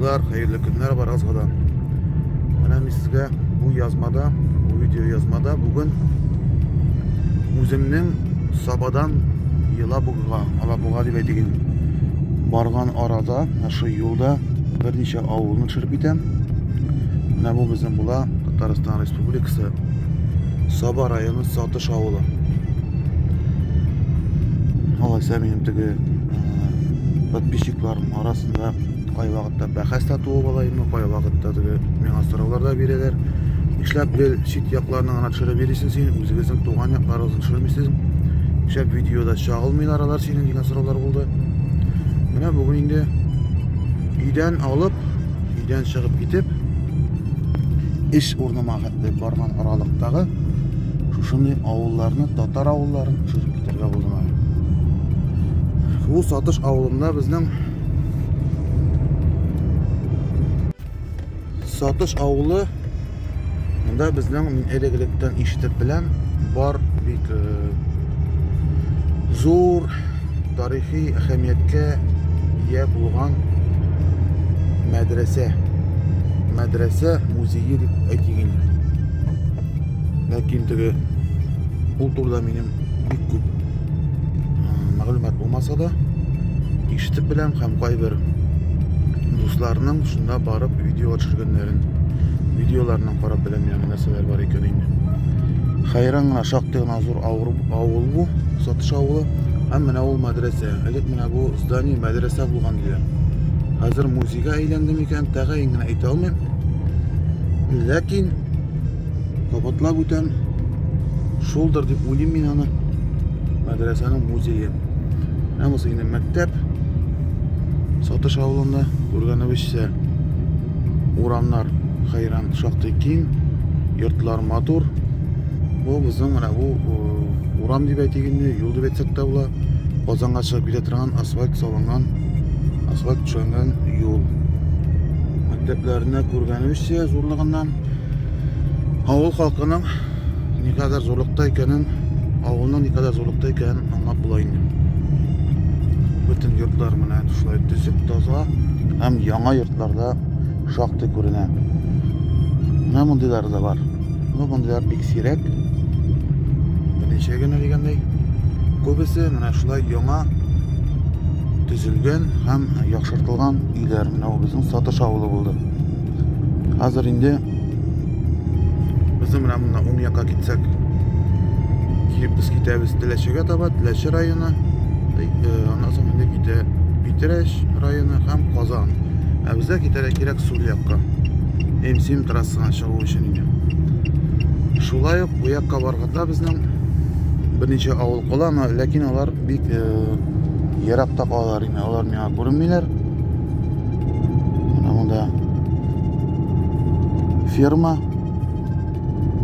Dostlar, hayırlı günler var azgadan. Ben sizge bu yazmada, bu video yazmada bugün özümnün Sabadan Alabuğa deb aytayın. Bargan arada, şu yolda bir neçe avulni tushirib ketdim. Mana bu bizim bula Tatariston Respublikasi Saba rayoni Sotish avuli. Alasa mening tigi подписчикларым arasında qay vaqtda bahs tatuv olayımı, qay vaqtda tigi menga so'rovlarda beradilar. İşlab bil shit yoqlarni ana tushirib berasiz, sen o'zingizning tug'an yoqlaringizni tushirmaysiz. İşlab videoda chaqilmaylar aralar sening degan so'rovlar bo'ldi. Mana bugun endi uydan olib, uydan chiqib ketib ish o'rnima deb borgan oraliqdagi shunday ovullarni, tatar ovullarini tushirib ketirga bo'ldim. Bu Sotish avulida bizning Sotish avuli bunda bizning erklikdan eshitib bilan bor bir zo'r tarixiy ahamiyatga ega bo'lgan madrasa muzeyi deb aytgan. Lekin bu turda mening bir ko'p ma'lumot bo'lmasa da eshitib bilan ham qay bir do'stlarning shunda borib video tushirganlarin videolarni qarab biladigan narsalar bor ekan endi. Hayrangna shoqtiq nazur avul bu Sotish avuli. Ham mana u madrasa, hali mana bu zdaniya madrasa bo'lgan deydilar. Hozir muzeyga aylandimi ekan, tag'ingina ayta olmayman. Lekin qabatlab o'tam shoulder deb o'ylayman men ana madrasaning muzeyi. Namasi endi maktab Sotish avulida ko'rganimizcha o'ramlar hayran shoqtiq keng, yurtlar motor. Bu bizning mana bu o'ram deb aytganda, yo'l deb aytsak da bular Qozonga chiqib ketadigan asfalt solingan, asfalt tushgan yo'l. Maktablarni ko'rganimizcha zo'rligidan avul xalqining ne kadar zo'rliqda ekanini, avulning ne kadar zo'rliqda ekanini anlab bo'laydi. Bütün yurtlar mana shulay tuzib toza, ham yangi yurtlarda shoqti ko'rinadi. Mana bundaylar da bor. Bundaylar pek sirek. Nechagina deganday ko'pisi mana shulay yangi tuzilgan ham yaxshitilgan uylar. Mana bu bizning Sotish avuli bo'ldi. Hozir endi biz mana bundan 10 yoqqa ketsak, biz ketamiz Tilashiga to'g'ri, Tilashi rayoni, ondan so'ng endi Bitirish rayoni ham Qozon. Bizga kerak Sul yoqqa. Emsim trassasini chiqib uchun endi. Shulay bu yoqqa borganda bizning bir necha avul qoladi, lekin ular bek yiroqda qoladi. Ular menga ko'rinmaylar. Mana bunda ferma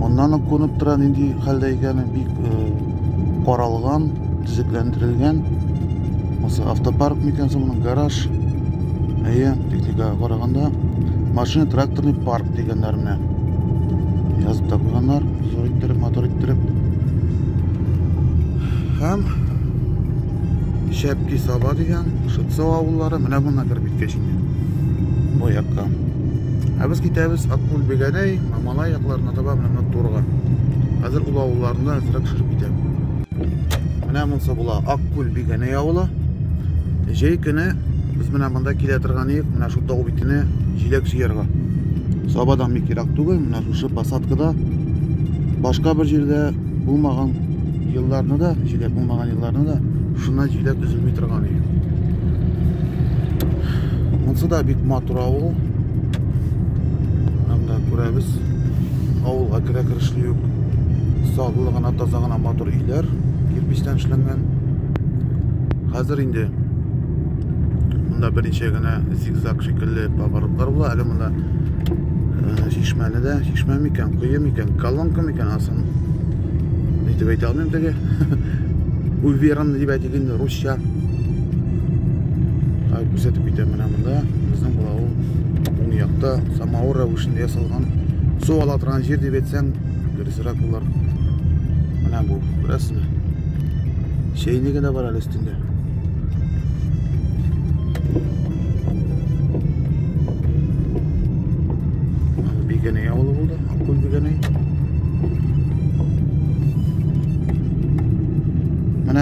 ondan ko'rinib turadi endi halda ekani bek qoralgan, tuzuklantirilgan. Mesela avtopark mekanizmi, garaj, texnikaga qaraganda mashina, traktorli park deganlarni yozib qo'yganlar, zo'r ittirib, motor ittirib. Ham Shapki Saba degan Shitsow avullari mana bundan kirib ketgan. Bu yoqqa. Biz ketamiz Akul Beganay, Mamalay yoqlarini topib mana to'rga. Hozir u avullarni azroq tushirib ketaman. Mana bunsa bular Akul Beganay avuli. Jeykini biz mana bunda kelatirgan edik, mana shu tog' bitini jilak yerga. Sabadan bir kerak tug'ay, mana shu pasatkada boshqa bir yerda bo'lmagan yillarni da, jilak bo'lmagan yillarni da shuna jilak uzilmay turgan edi. Bunisi da bir motor avul. Hamda ko'ramiz, avulga kirish yo'q. Sog'lig'ini tozag'ina motor uylar, kirpichdan ishlangan. Hozir endi bunda bir nechagina zigzag shekilli pavorotlar bor. Hali bunda shishmami ekan, quyimi ekan, kolonka ekan aslida. Deb ayta olmayman taga. Uveran deb aytganda Ruscha. Hay ko'rsatib ketaman mana bunda. Bizning bu o'ng yoqda samovar ravishida yasalgan suv oladigan yer deb aytsang, durustroq bo'lar. Mana bu rasmi. Şeyniga da bor üstünde.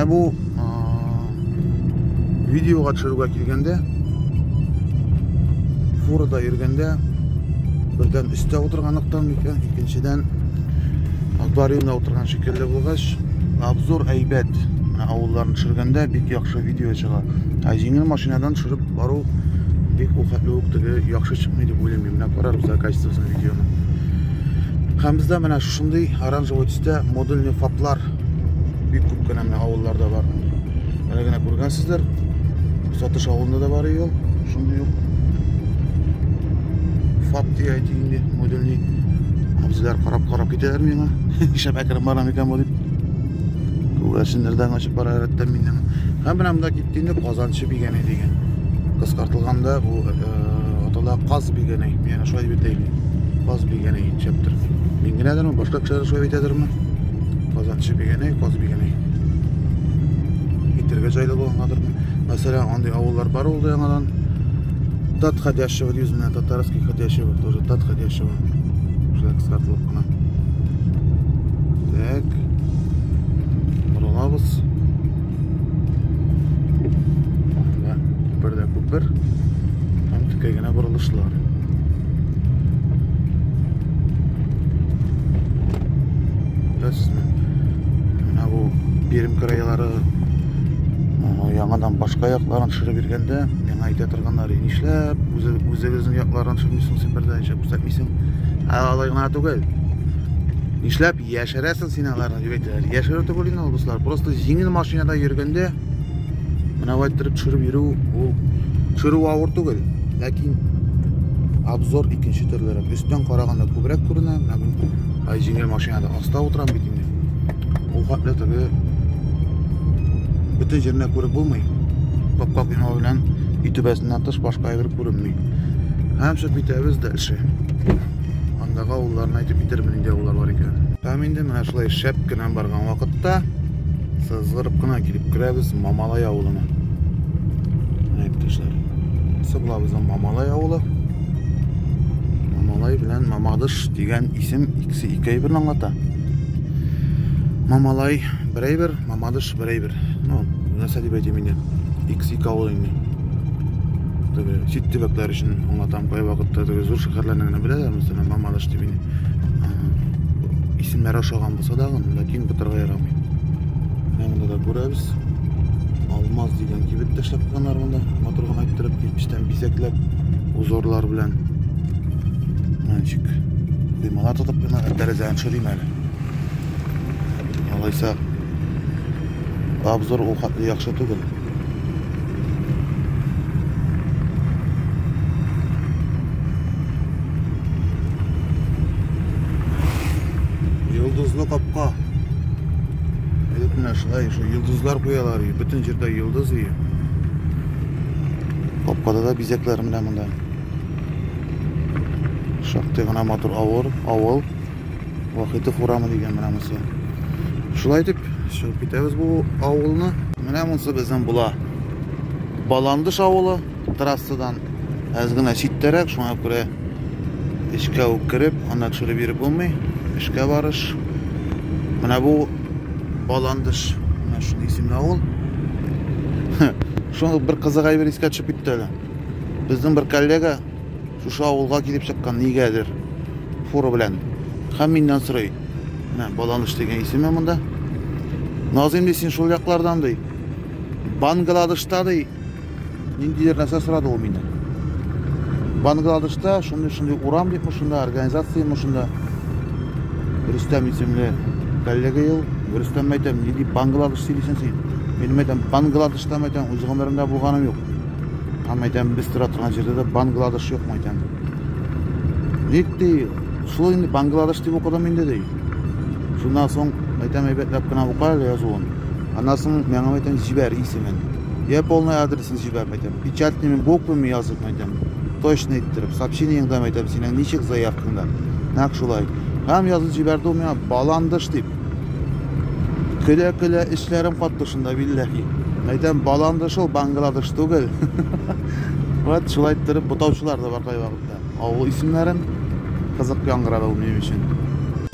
Менә бу видеога төшерүгә килгәндә, фурада йөргәндә, бердән өстә утырганлыктан микән, икенчедән аквариумда утырган шикелле булгач, обзор әйбәт. Менә авылларны төшергәндә бик яхшы видео чыга. Җиңел машинадан төшереп бару бик ухатлы ук теге яхшы чыкмый дип уйлыйм. Менә карарбыз качествосын видеоны. Һәм бездә менә шундый оранжевый төстә модульный фаплар бик күп кенә менә авылларда бар. Менә генә күргәнсездер. Сатыш авылында да бар ел. Шундый ук фап дип әйтинде, модульный. Абзылар карап китәләр миңа. Ишәп әкрем барам икән бу дип. Күрәсеннәрдән ачып бара рәттән миннән. Һәм менә монда киттеңдә Казанчы бигәне дигән. Кыскартылганда бу атала Каз бигәне. Менә шулай дип әйтәләр. Каз бигәне чаптыр. Мин генәдерме, башка кешеләр шулай әйтәдерме? Казанчы бигәне, Каз бигәне. Итәргә җайлы булгандырмы? Мәсәлән, андый авыллар бар ул яңадан. Тат ходящего дизельный, татарский ходящего, тоже тат ходящего. Шулай кыскартылып кына. Так. Буралабыз. Анда күпердә күпер. Һәм тикәй генә бурылышлар. Расмы. Менә бу Пермь краялары яңадан башка якларын төшереп биргәндә, миңа әйтә торганнары, нишләп үзегезнең якларын төшермисең син бердән ишәп күрсәтмисең? Алай гына түгел. Нишләп яшәрәсең син аларны дип әйтәләр. Яшәрү түгел инде ул дуслар. Просто җиңел машинада йөргәндә менә вайтырып төшереп йөрү, ул төшерү авыр түгел. Ләкин обзор икенче төрлерәк. Өстән караганда күбрәк күренә. Менә җиңел машинада аста утырам бит инде. Ул хәтле теге bütün yerine күреп булмый. Капка бина белән итүбәсеннән тыш башка әйбер күренми. Һәм шул битәбез дәлше. Андагы авылларны әйтеп битермен инде авыллар бар икән. Һәм инде менә шулай шәп кенә барган вакытта сызгырып кына килеп керәбез Мамалай авылына. Менә иптәшләр. Сыблабызның Мамалай авылы. Мамалай белән Мамадыш дигән исем икесе ике әйберне аңлата. Мамалай берәйбер, Мамадыш берәйбер. Ну, нәрсә дип әйтим инде. X2 авыл инде. Теге сит төбәкләр өчен аңлатам кай вакытта теге зур шәһәрләрне генә беләләр, мәсәлән, Мамадыш дип инде. Исемнәр ошаган булса да, ләкин бутырга ярамый. Менә монда да күрәбез. Алмаз дигән кибет ташлап куйганнар монда. Матур гына әйттереп, кипчтән бизәкләп, узорлар белән. Мәнчик. Бималар тотып кына тәрәзәне төшерим әле. Алайса обзор ул хәтле яхшы түгел. Йолдызлы капка. Менә шулай, йолдызлар куялар, бөтен җирдә йолдыз ие. Капкада да бизәкләр менә монда. Шактый гына матур авыл. Вахитов урамы дигән менә монысы. Шулай дип, чыгып китәбез бу авылны. Менә монысы безнең була. Баландыш авылы, трассадан әз генә читтәрәк, шуңа күрә эчкә үк кереп, анда төшереп йөреп булмый. Эшкә барыш. Менә бу Баландыш. Менә шундый исемле авыл. Шуңа бер кызык әйбер искә төшеп китте әле. Безнең бер коллега шушы авылга килеп чыккан нигәдер фура белән. Һәм миннән сорый. Менә Баландыш дигән исеме монда. Назым син шул яклардан ди. Бангладешта ди. Ниндидер нәрсә сорады ул миннән. Бангладешта шундый урам дип шунда организация шунда. Рөстәм исемле коллега ел. Рөстәм әйтәм, ни дип Бангладеш сөйлисең син? Мин әйтәм, Бангладешта әйтәм, үз гомеремдә булганым юк. Һәм әйтәм, без тора торган җирдә дә Бангладеш юк әйтәм. Нитти, шул инде Бангладеш дип укыдым инде ди. Шуннан соң әйтәм, әйбәтләп кенә укый язуын. Аннан соң миңа әйтәм, җибәр исемен. Я полный адресын җибәр әйтәм. Печатными буквами язып әйтәм. Точно әйттереп, сообщениеңдә әйтәм, синең ничек заявкаңда. Нәкъ шулай. Һәм язып җибәрде ул миңа Баландыш дип. Көлә-көлә эшләрем катты шунда билләһи. Әйтәм, Баландыш ул Бангладеш түгел. Вот шулай әйттереп бутаучылар да бар кай вакытта. Авыл исемнәрен кызык яңгырады ул минем өчен.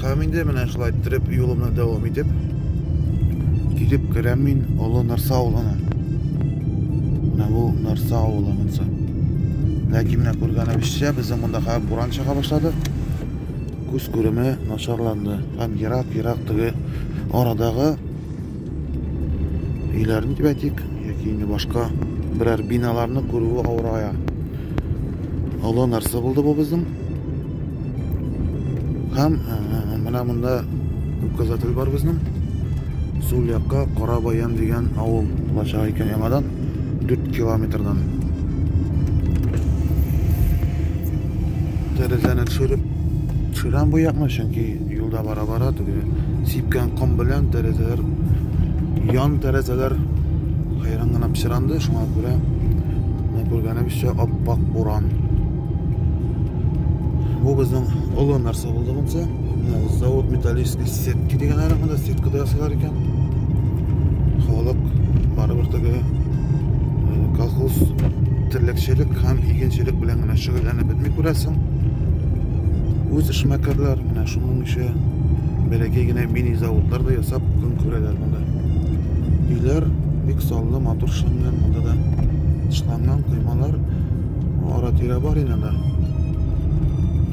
Һәм инде менә шулай әйттереп юлымны дәвам итеп Килеп керәм мин Олы Нырса авылына. Менә бу Нырса авылы монсы. Ләкин менә күргәнебезчә, безнең монда хәзер буран чыга башлады. Күз күреме начарланды. Һәм ерак теге арадагы өйләрне дип әйтик, яки инде башка берәр биналарны күрүе авырая. Олы Нырса булды бу безнең. Һәм менә монда указатель бар безнең. Сул якка Карабаян дигән авыл булачак икән яңадан 4 километрдан. Тәрәзәне төшерәм бу якны, чөнки юлда бара-бара теге сипкән ком белән тәрәзәләр, ян тәрәзәләр хайран гына пычранды, шуңа күрә менә күргәнебезчә ап-ак буран. Бу безнең Олы Нырса булды монсы. Завод металлический сетки дигән аракында сетка да ясыйлар икән. Халык барыбер теге колхоз терлекчелек һәм игенчелек белән генә шөгыльләнеп бетми күрәсең. Үз эшмәкәрләр менә шуның ише бәләкәй генә мини заводлар да ясап көн күрәләр монда. Өйләр бик саллы, матур эшләнгән, монда да эшләнгән коймалар ара-тирә бар инде.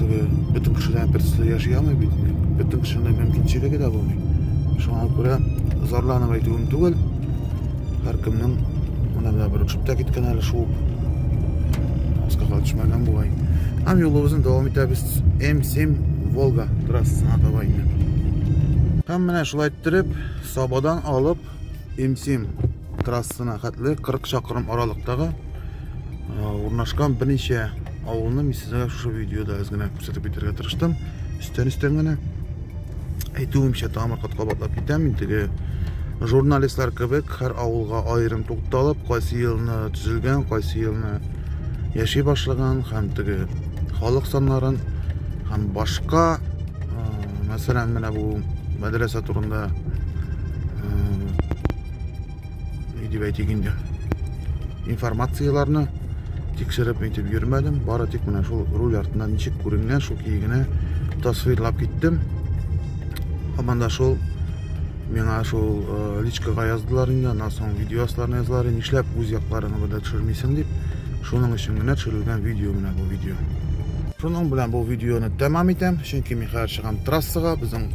Бөтен кешедән берсе яши алмый бит. Бөтен кешенең мөмкинчелеге дә булмый. Шуңа күрә зарланып әйтүем түгел. Һәркемнең менә дә бер чыпта киткән әле шул. Аскага төшмәгән булай. Һәм юлыбызны дәвам итәбез. М7 Волга трассасына таба инде. Һәм менә шулай иттереп, Сабадан алып М7 трассасына хәтле 40 чакрым аралыктагы урнашкан берничә авылны мин сезгә шушы видеода аз гына күрсәтеп бирергә тырыштым. Өстән генә әйтүемчә тамыр катлап китәм. Мин теге журналистлар кебек һәр авылга аерым тукталып, кайсы елны төзелгән, кайсы елны яши башлаган һәм теге халык саннарын һәм башка, мәсәлән, менә бу мәдрәсә турында дип әйтик инде, информацияларны тикшереп әйтеп йөрмәдем. Бары тик менә шул руль артыннан ничек күренгән, шул кигенә тасвирлап киттем. Һәм да шул миңа шул личкага яздылар инде, аннан соң видеосларны яздылар, нишләп үз якларыңны буда төшермисең дип. Шуның өчен генә төшерелгән видео менә бу видео. Шуның белән бу видеоны тәмам итәм, чөнки мин хәзер чыгам трассага. Безнең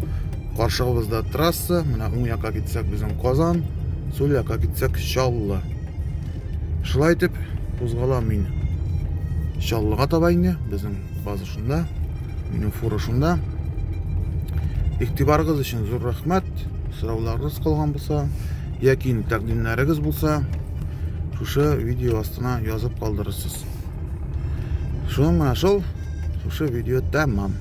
каршыгыбызда трасса, менә уң якка китсәк безнең Казан, сул якка китсәк Чаллы. Шулай итеп кузгалам мин Чаллыга таба инде. Безнең база шунда, минем фура шунда. Игътибарыгыз өчен зур рәхмәт. Сорауларыгыз калган булса, яки тәкъдимнәрегез булса, шушы видео астына язып калдырырсыз. Шуның менә шушы видео тәмам.